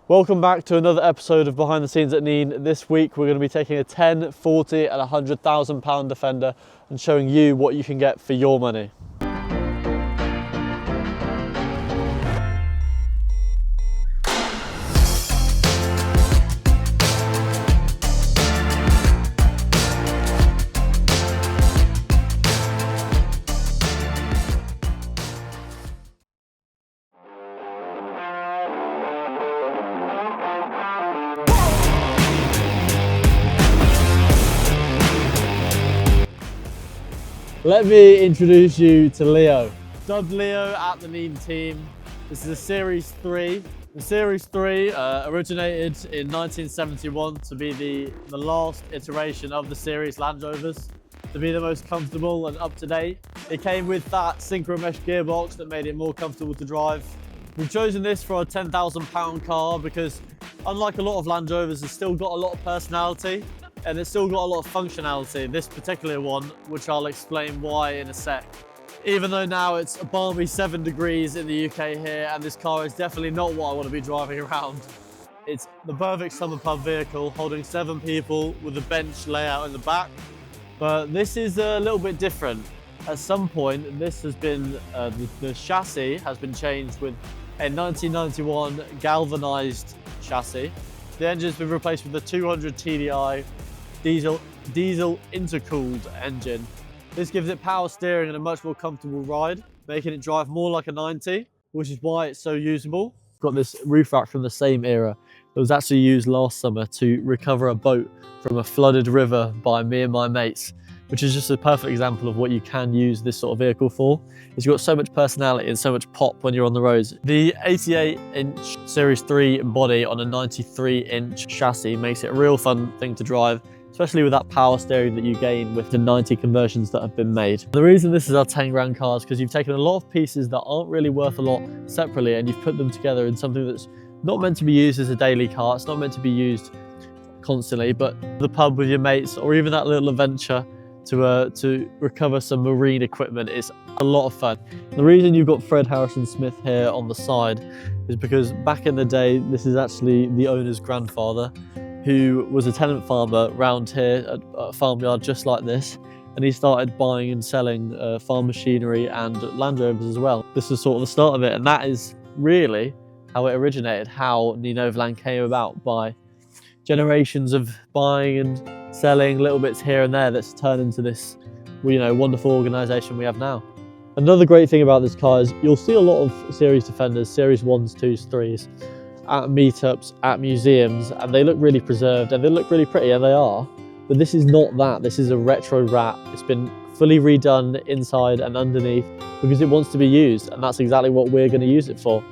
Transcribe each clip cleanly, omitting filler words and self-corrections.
Welcome back to another episode of Behind the Scenes at Nene. This week we're going to be taking a 10, 40 and £100,000 Defender and showing you what you can get for your money. Let me introduce you to Leo. Dubbed Leo at the Nene team. This is a Series 3. The Series 3 originated in 1971 to be the last iteration of the series Land Rovers, to be the most comfortable and up-to-date. It came with that synchro mesh gearbox that made it more comfortable to drive. We've chosen this for a £10,000 car because, unlike a lot of Land Rovers, it's still got a lot of personality and it's still got a lot of functionality, this particular one, which I'll explain why in a sec. Even though now it's a balmy 7 degrees in the UK here, and this car is definitely not what I want to be driving around. It's the perfect summer pub vehicle, holding 7 people with a bench layout in the back. But this is a little bit different. At some point, this has been, the chassis has been changed with a 1991 galvanized chassis. The engine's been replaced with the 200 TDI diesel intercooled engine. This gives it power steering and a much more comfortable ride, making it drive more like a 90, which is why it's so usable. Got this roof rack from the same era that was actually used last summer to recover a boat from a flooded river by me and my mates, which is just a perfect example of what you can use this sort of vehicle for. It's got so much personality and so much pop when you're on the roads. The 88-inch Series 3 body on a 93-inch chassis makes it a real fun thing to drive, especially with that power steering that you gain with the 90 conversions that have been made. The reason this is our 10 grand car is because you've taken a lot of pieces that aren't really worth a lot separately and you've put them together in something that's not meant to be used as a daily car. It's not meant to be used constantly, but the pub with your mates or even that little adventure to recover some marine equipment is a lot of fun. The reason you've got Fred Harrison Smith here on the side is because back in the day, this is actually the owner's grandfather, who was a tenant farmer round here at a farmyard just like this, and he started buying and selling farm machinery and Land Rovers as well. This was sort of the start of it, and that is really how it originated, how Nene Overland came about, by generations of buying and selling little bits here and there that's turned into this, wonderful organisation we have now. Another great thing about this car is you'll see a lot of Series Defenders, Series 1s, 2s, 3s, at meetups, at museums, and they look really preserved and they look really pretty, and they are, but this is not that. This is a retro wrap. It's been fully redone inside and underneath because it wants to be used, and that's exactly what we're going to use it for.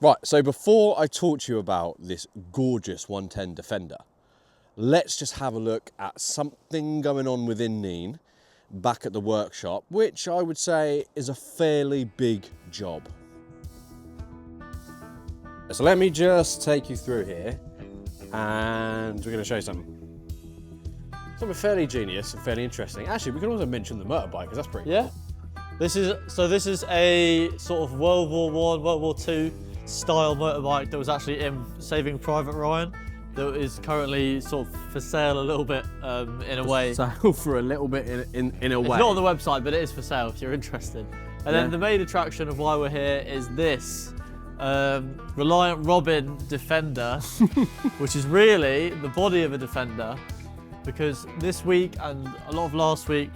Right, so before I talk to you about this gorgeous 110 Defender, let's just have a look at something going on within Nene back at the workshop, which I would say is a fairly big job. So let me just take you through here, and we're going to show you something fairly genius and fairly interesting. Actually, we can also mention the motorbike because that's pretty cool. This is a sort of World War I, World War II style motorbike that was actually in Saving Private Ryan, that is currently sort of for sale a little bit in a way. So for a little bit in a way. It's not on the website, but it is for sale if you're interested. And then the main attraction of why we're here is this Reliant Robin Defender, which is really the body of a Defender, because this week and a lot of last week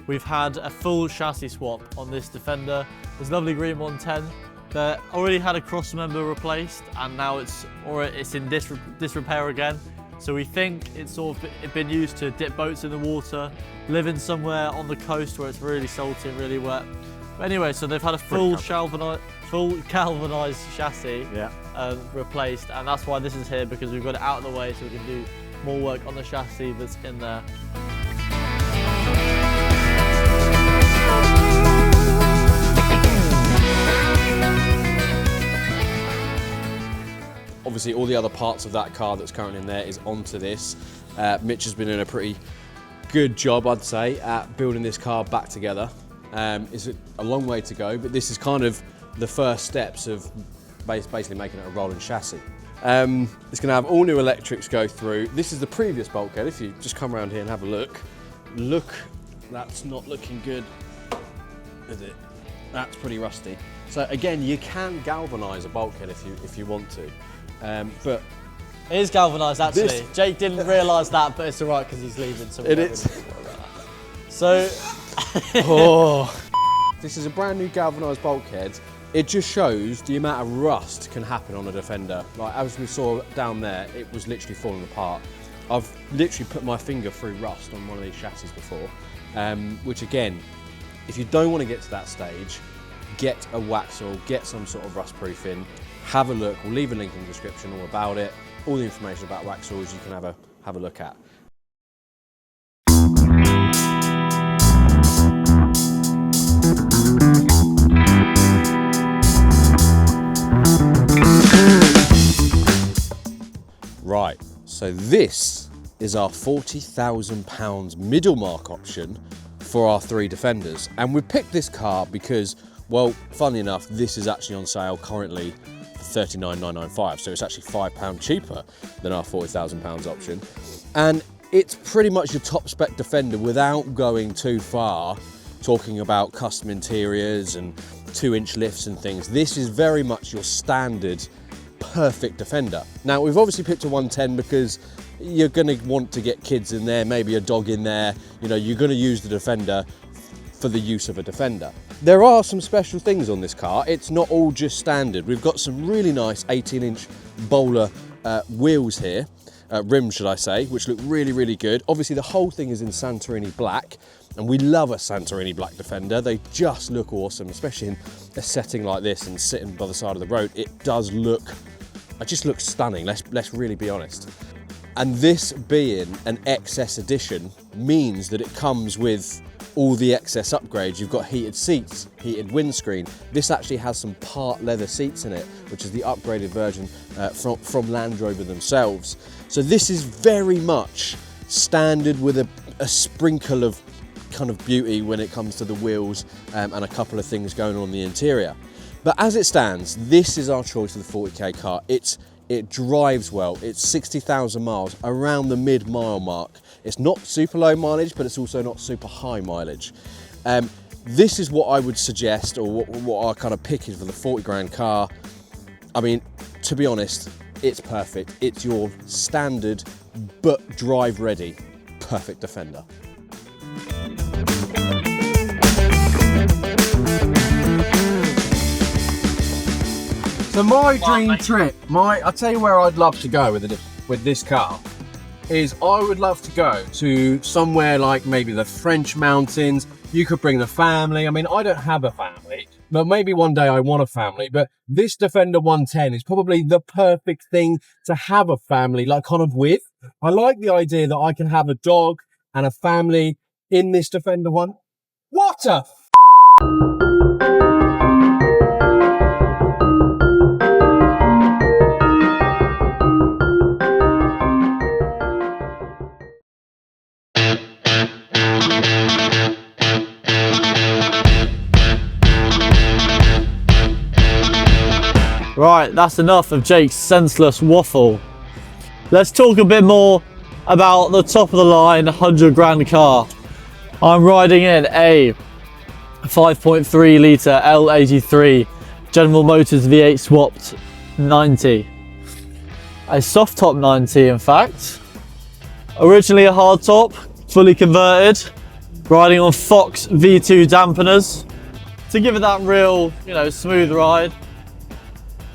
we've had a full chassis swap on this Defender. This lovely green 110 that already had a cross member replaced, and now it's in disrepair again. So we think it's sort of been used to dip boats in the water, living somewhere on the coast where it's really salty and really wet. But anyway, so they've had a full galvanized chassis replaced, and that's why this is here, because we've got it out of the way so we can do more work on the chassis that's in there. Obviously, all the other parts of that car that's currently in there is onto this. Mitch has been doing a pretty good job, I'd say, at building this car back together. It's a long way to go, but this is kind of the first steps of basically making it a rolling chassis. It's going to have all new electrics go through. This is the previous bulkhead. If you just come around here and have a look, that's not looking good, is it? That's pretty rusty. So again, you can galvanise a bulkhead if you want to, but it is galvanised actually. Jake didn't realise that, but it's all right because he's leaving. So it is. So, this is a brand new galvanised bulkhead. It just shows the amount of rust can happen on a Defender. Like as we saw down there, it was literally falling apart. I've literally put my finger through rust on one of these chassis before, which again, if you don't want to get to that stage, get a Waxall, get some sort of rust proofing, have a look. We'll leave a link in the description all about it. All the information about Waxalls you can have a look at. Right, so this is our £40,000 middle mark option for our 3 Defenders. And we picked this car because, well, funnily enough, this is actually on sale currently for £39,995. So it's actually £5 cheaper than our £40,000 option. And it's pretty much your top spec Defender without going too far, talking about custom interiors and 2-inch lifts and things. This is very much your standard perfect Defender. Now we've obviously picked a 110 because you're going to want to get kids in there, maybe a dog in there, you know, you're going to use the Defender for the use of a Defender. There are some special things on this car. It's not all just standard. We've got some really nice 18-inch bowler wheels here, rims should I say, which look really, really good. Obviously the whole thing is in Santorini black, and we love a Santorini black Defender. They just look awesome, especially in a setting like this and sitting by the side of the road. It does look, it just looks stunning, let's really be honest. And this being an XS edition means that it comes with all the XS upgrades. You've got heated seats, heated windscreen. This actually has some part leather seats in it, which is the upgraded version from Land Rover themselves. So this is very much standard with a sprinkle of kind of beauty when it comes to the wheels and a couple of things going on in the interior. But as it stands, this is our choice of the 40k car. It drives well. It's 60,000 miles, around the mid-mile mark. It's not super low mileage, but it's also not super high mileage. This is what I would suggest, or what our kind of pick is for the 40 grand car. I mean, to be honest, it's perfect. It's your standard, but drive ready, perfect Defender. So my dream trip, I'll tell you where I'd love to go with this car, is I would love to go to somewhere like maybe the French mountains. You could bring the family. I mean, I don't have a family, but maybe one day I want a family. But this Defender 110 is probably the perfect thing to have a family, like kind of with. I like the idea that I can have a dog and a family in this Defender one. What a Right, that's enough of Jake's senseless waffle. Let's talk a bit more about the top of the line 100 grand car. I'm riding in a 5.3 litre L83 General Motors V8 swapped 90. A soft top 90 in fact. Originally a hard top, fully converted, riding on Fox V2 dampeners to give it that real, smooth ride.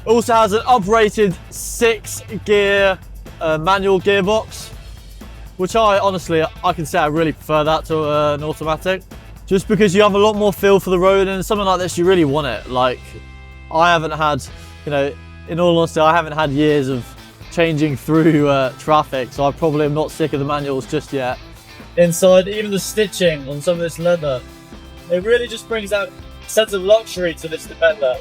Also has an uprated 6-gear manual gearbox, which I can say I really prefer that to an automatic, just because you have a lot more feel for the road, and something like this you really want it. Like, I haven't had, in all honesty, I haven't had years of changing through traffic, so I probably am not sick of the manuals just yet. Inside, even the stitching on some of this leather, it really just brings out a sense of luxury to this Defender.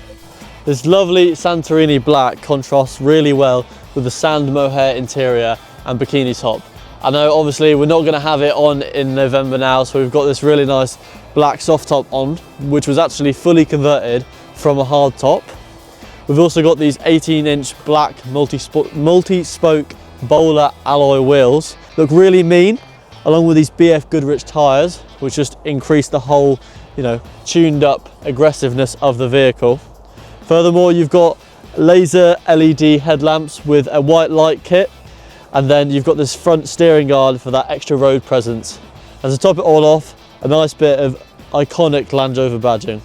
This lovely Santorini black contrasts really well with the sand mohair interior and bikini top. I know obviously we're not going to have it on in November now, so we've got this really nice black soft top on, which was actually fully converted from a hard top. We've also got these 18-inch black multi-spoke bowler alloy wheels. Look really mean, along with these BF Goodrich tyres, which just increase the whole, you know, tuned up aggressiveness of the vehicle. Furthermore, you've got laser LED headlamps with a white light kit, and then you've got this front steering guard for that extra road presence. And to top it all off, a nice bit of iconic Land Rover badging.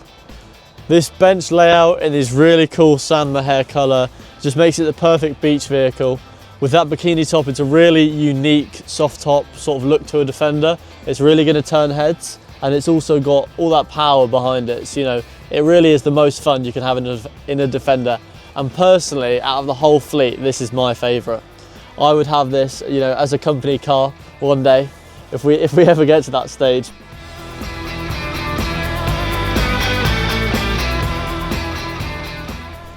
This bench layout in this really cool sand mohair colour just makes it the perfect beach vehicle. With that bikini top, it's a really unique soft top sort of look to a Defender. It's really going to turn heads, and it's also got all that power behind it. So, you know, it really is the most fun you can have in a Defender. And personally, out of the whole fleet, this is my favourite. I would have this, you know, as a company car one day, if we ever get to that stage.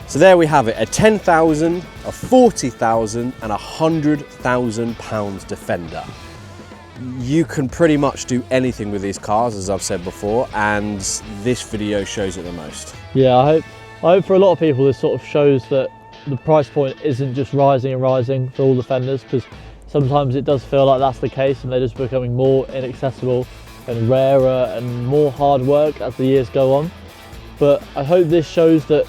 So there we have it, a 10,000, a 40,000 and a 100,000 pounds Defender. You can pretty much do anything with these cars, as I've said before, and this video shows it the most. Yeah, I hope for a lot of people this sort of shows that the price point isn't just rising and rising for all Defenders, because sometimes it does feel like that's the case and they're just becoming more inaccessible and rarer and more hard work as the years go on. But I hope this shows that,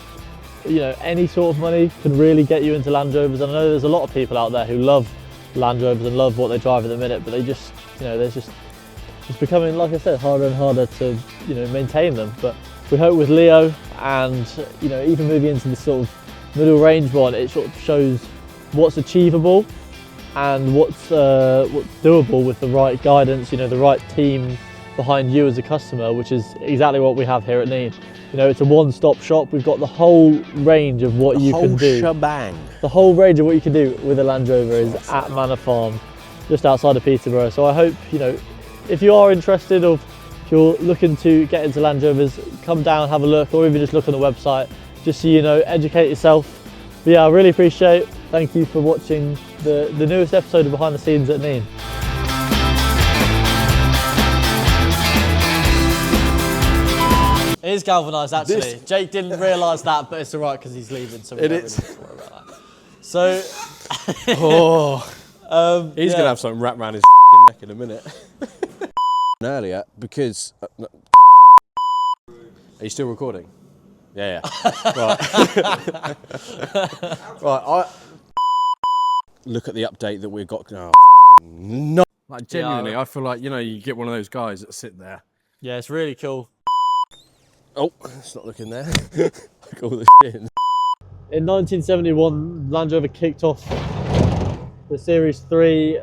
you know, any sort of money can really get you into Land Rovers. And I know there's a lot of people out there who love Land Rovers and love what they drive at the minute, but they just, you know, it's becoming, like I said, harder and harder to, you know, maintain them. But we hope with Leo and, you know, even moving into the sort of middle range one, it sort of shows what's achievable and what's doable with the right guidance, you know, the right team behind you as a customer, which is exactly what we have here at Nene. You know, it's a one-stop shop. We've got the whole range of what you can do. The whole shebang. The whole range of what you can do with a Land Rover is at Manor Farm, just outside of Peterborough. So I hope, you know, if you are interested or if you're looking to get into Land Rovers, come down, have a look, or even just look on the website, just so you know, educate yourself. But yeah, I really appreciate it. Thank you for watching the newest episode of Behind the Scenes at Nene. It is galvanised, actually. Jake didn't realise that, but it's all right because he's leaving, so we don't really need to worry about that. So, He's gonna have something wrapped around his neck in a minute. Earlier, because are you still recording? Yeah. Right. Right. Look at the update that we've got. Oh, no. Like genuinely, I feel like, you know, you get one of those guys that sit there. Yeah, it's really cool. Oh, it's not looking there. Look all the shit. In 1971, Land Rover kicked off the Series 3